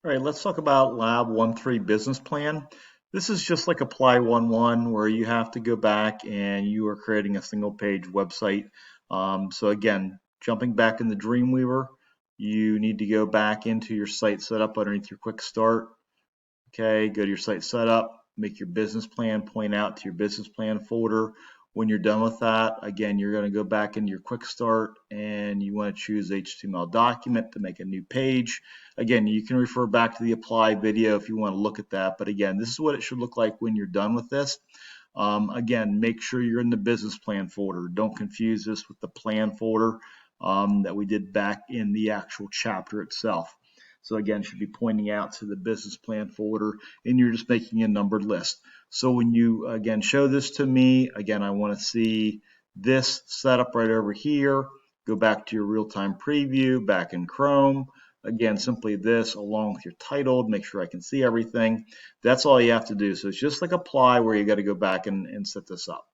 All right, let's talk about Lab1-3 Business Plan. This is just like Apply 1-1 where you have to go back and you are creating a single page website. So again, jumping back in the Dreamweaver, you need to go back into your site setup underneath your quick start. Okay, go to your site setup, make your business plan, point out to your business plan folder. When you're done with that, again, you're going to go back into your quick start and you want to choose HTML document to make a new page. Again, you can refer back to the apply video if you want to look at that. But again, this is what it should look like when you're done with this. Again, make sure you're in the business plan folder. Don't confuse this with the plan folder that we did back in the actual chapter itself. So again, should be pointing out to the business plan folder, and you're just making a numbered list. So when you again show this to me, again, I want to see this setup right over here. Go back to your real-time preview back in Chrome. Again, simply this along with your title, make sure I can see everything. That's all you have to do. So it's just like apply where you got to go back and set this up.